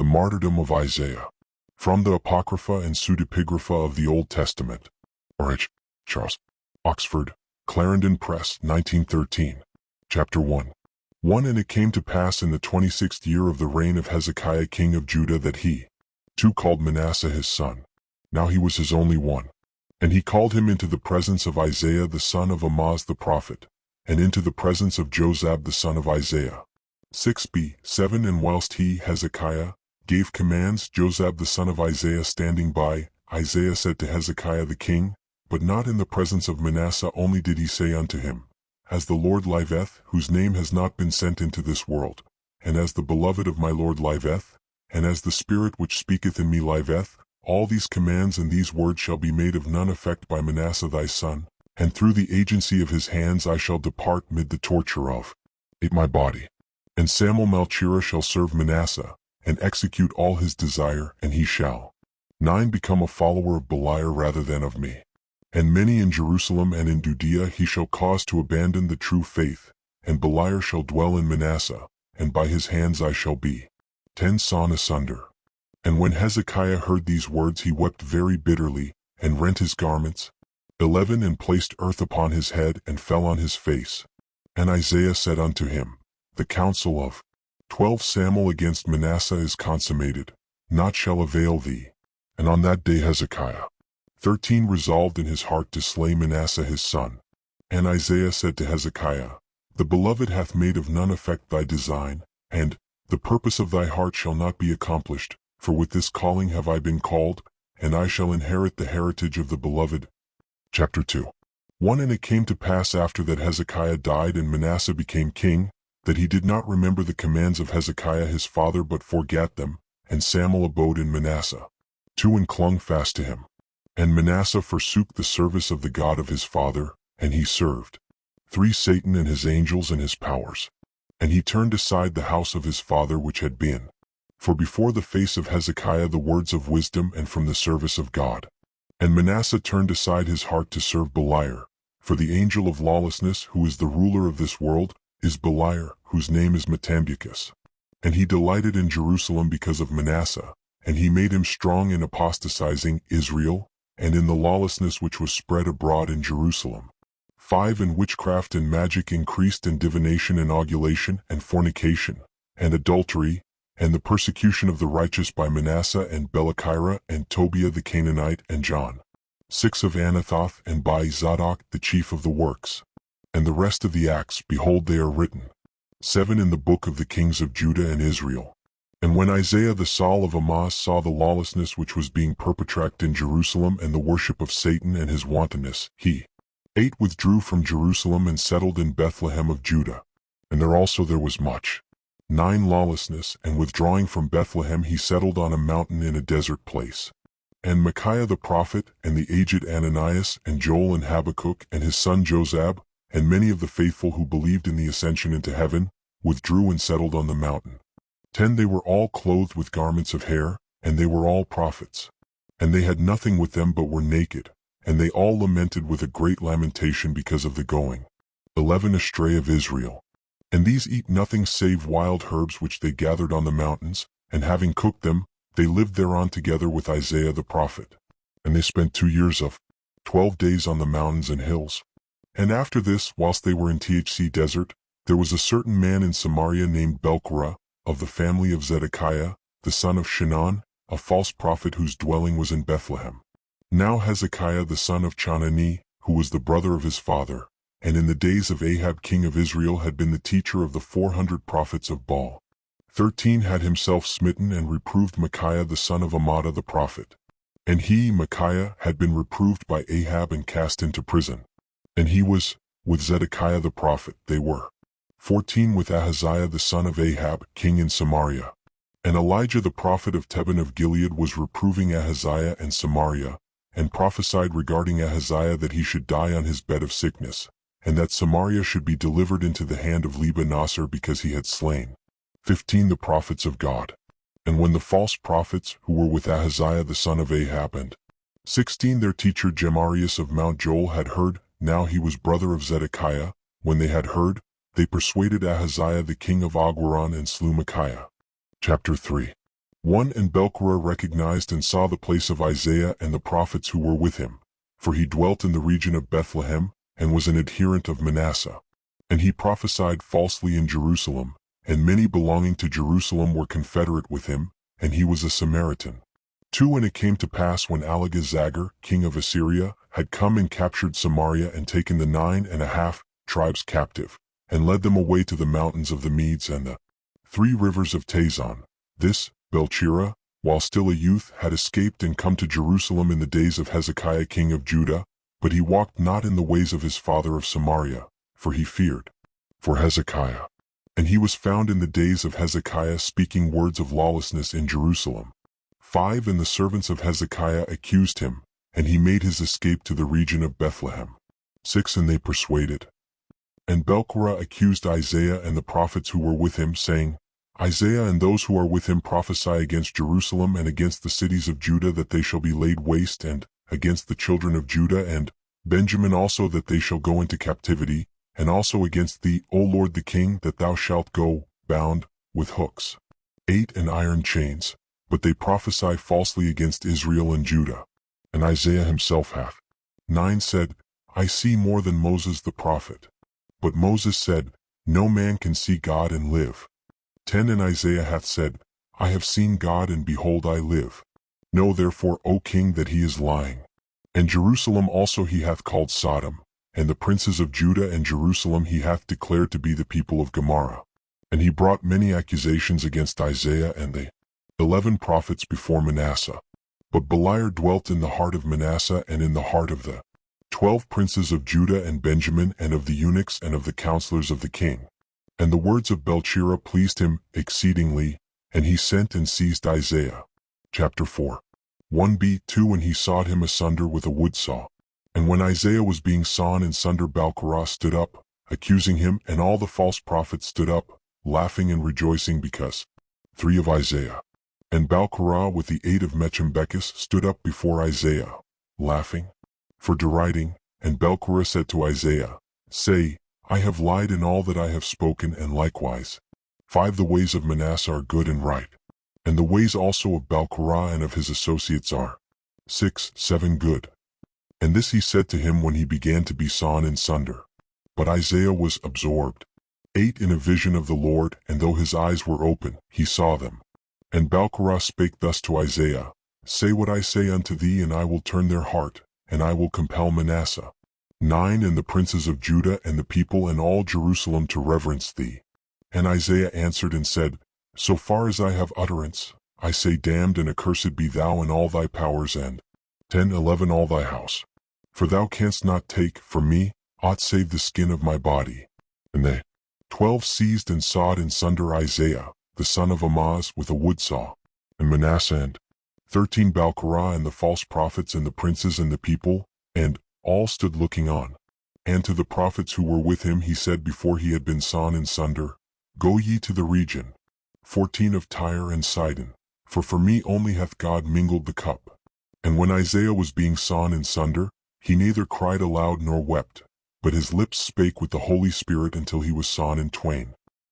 The Martyrdom of Isaiah. From the Apocrypha and Pseudepigrapha of the Old Testament. R.H. Charles. Oxford, Clarendon Press, 1913. Chapter 1. 1. And it came to pass in the 26th year of the reign of Hezekiah king of Judah that he, too, called Manasseh his son. Now he was his only one. And he called him into the presence of Isaiah the son of Amoz the prophet, and into the presence of Jozab the son of Isaiah. 6b. 7. And whilst he, Hezekiah, gave commands, Jozab the son of Isaiah standing by, Isaiah said to Hezekiah the king, but not in the presence of Manasseh only did he say unto him, As the Lord liveth, whose name has not been sent into this world, and as the beloved of my Lord liveth, and as the Spirit which speaketh in me liveth, all these commands and these words shall be made of none effect by Manasseh thy son, and through the agency of his hands I shall depart mid the torture of my body. And Samuel Malchira shall serve Manasseh, and execute all his desire, and he shall 9. Become a follower of Beliar rather than of me. And many in Jerusalem and in Judea he shall cause to abandon the true faith, and Beliar shall dwell in Manasseh, and by his hands I shall be 10. Sawn asunder. And when Hezekiah heard these words he wept very bitterly, and rent his garments. 11. And placed earth upon his head, and fell on his face. And Isaiah said unto him, The counsel of 12. Samuel against Manasseh is consummated, naught shall avail thee. And on that day Hezekiah 13. Resolved in his heart to slay Manasseh his son. And Isaiah said to Hezekiah, The beloved hath made of none effect thy design, and the purpose of thy heart shall not be accomplished, for with this calling have I been called, and I shall inherit the heritage of the beloved. Chapter 2. 1. And it came to pass after that Hezekiah died and Manasseh became king, that he did not remember the commands of Hezekiah his father but forgat them, and Samuel abode in Manasseh. 2. And clung fast to him. And Manasseh forsook the service of the God of his father, and he served 3. Satan and his angels and his powers. And he turned aside the house of his father which had been for before the face of Hezekiah the words of wisdom and from the service of God. And Manasseh turned aside his heart to serve Beliar, for the angel of lawlessness who is the ruler of this world, is Beliar, whose name is Metambucus. And he delighted in Jerusalem because of Manasseh, and he made him strong in apostatizing Israel, and in the lawlessness which was spread abroad in Jerusalem. 5. And witchcraft and magic increased, and divination and augulation and fornication, and adultery, and the persecution of the righteous by Manasseh and Belachira and Tobiah the Canaanite and John 6. Of Anathoth and by Zadok the chief of the works. And the rest of the acts, behold, they are written 7. In the book of the kings of Judah and Israel. And when Isaiah the Saul of Amoz saw the lawlessness which was being perpetrated in Jerusalem and the worship of Satan and his wantonness, he 8. Withdrew from Jerusalem and settled in Bethlehem of Judah. And there was much 9. Lawlessness, and withdrawing from Bethlehem he settled on a mountain in a desert place. And Micaiah the prophet, and the aged Ananias, and Joel and Habakkuk, and his son Jozab, and many of the faithful who believed in the ascension into heaven, withdrew and settled on the mountain. 10. They were all clothed with garments of hair, and they were all prophets. And they had nothing with them but were naked, and they all lamented with a great lamentation because of the going 11 astray of Israel. And these eat nothing save wild herbs which they gathered on the mountains, and having cooked them, they lived thereon together with Isaiah the prophet. And they spent 2 years of 12 days on the mountains and hills. And after this, whilst they were in Thc desert, there was a certain man in Samaria named Belkorah, of the family of Zedekiah, the son of Shinan, a false prophet whose dwelling was in Bethlehem. Now Hezekiah the son of Chanani, who was the brother of his father, and in the days of Ahab king of Israel had been the teacher of the 400 prophets of Baal. 13. Had himself smitten and reproved Micaiah the son of Amada the prophet. And he, Micaiah, had been reproved by Ahab and cast into prison. And he was with Zedekiah the prophet. They were 14. With Ahaziah the son of Ahab, king in Samaria. And Elijah the prophet of Tebin of Gilead was reproving Ahaziah and Samaria, and prophesied regarding Ahaziah that he should die on his bed of sickness, and that Samaria should be delivered into the hand of Lebanasar because he had slain 15. The prophets of God. And when the false prophets, who were with Ahaziah the son of Ahab and 16. Their teacher Gemarius of Mount Joel had heard, now he was brother of Zedekiah, when they had heard, they persuaded Ahaziah the king of Agwaran and slew Micaiah. Chapter 3. 1 And Belkorah recognized and saw the place of Isaiah and the prophets who were with him, for he dwelt in the region of Bethlehem, and was an adherent of Manasseh. And he prophesied falsely in Jerusalem, and many belonging to Jerusalem were confederate with him, and he was a Samaritan. 2 And it came to pass when Alagazagar, king of Assyria, had come and captured Samaria and taken the 9.5 tribes captive, and led them away to the mountains of the Medes and the 3 rivers of Tazon. This, Belchira, while still a youth, had escaped and come to Jerusalem in the days of Hezekiah king of Judah, but he walked not in the ways of his father of Samaria, for he feared for Hezekiah. And he was found in the days of Hezekiah speaking words of lawlessness in Jerusalem. 5 And the servants of Hezekiah accused him, and he made his escape to the region of Bethlehem. 6 And they persuaded. And Belkorah accused Isaiah and the prophets who were with him, saying, Isaiah and those who are with him prophesy against Jerusalem and against the cities of Judah that they shall be laid waste, and against the children of Judah and Benjamin also that they shall go into captivity, and also against thee, O Lord the King, that thou shalt go, bound, with hooks, 8 And iron chains. But they prophesy falsely against Israel and Judah. And Isaiah himself hath 9 said, I see more than Moses the prophet. But Moses said, No man can see God and live. 10 And Isaiah hath said, I have seen God, and behold I live. Know therefore, O king, that he is lying. And Jerusalem also he hath called Sodom, and the princes of Judah and Jerusalem he hath declared to be the people of Gomorrah. And he brought many accusations against Isaiah and the 11 prophets before Manasseh. But Beliar dwelt in the heart of Manasseh and in the heart of the 12 princes of Judah and Benjamin, and of the eunuchs and of the counselors of the king. And the words of Belchira pleased him exceedingly, and he sent and seized Isaiah. Chapter 4. 1b2 And he sawed him asunder with a wood saw. And when Isaiah was being sawn in sunder, Belkorah stood up, accusing him, and all the false prophets stood up, laughing and rejoicing because 3 Of Isaiah. And Belkorah with the aid of Mechembekis stood up before Isaiah, laughing for deriding. And Belkorah said to Isaiah, Say, I have lied in all that I have spoken, and likewise 5 The ways of Manasseh are good and right, and the ways also of Belkorah and of his associates are 6, 7 good. And this he said to him when he began to be sawn in sunder. But Isaiah was absorbed 8 In a vision of the Lord, and though his eyes were open, he saw them. And Belkorah spake thus to Isaiah, Say what I say unto thee, and I will turn their heart, and I will compel Manasseh 9 And the princes of Judah and the people and all Jerusalem to reverence thee. And Isaiah answered and said, So far as I have utterance, I say, Damned and accursed be thou and all thy powers, and 10:11 all thy house. For thou canst not take from me aught save the skin of my body. And they 12 seized and sawed in sunder Isaiah, the son of Amoz, with a wood saw, and Manasseh, and 13 Belkorah and the false prophets and the princes and the people, and all stood looking on. And to the prophets who were with him he said before he had been sawn in sunder, Go ye to the region 14 of Tyre and Sidon, for me only hath God mingled the cup. And when Isaiah was being sawn in sunder, he neither cried aloud nor wept, but his lips spake with the Holy Spirit until he was sawn in twain.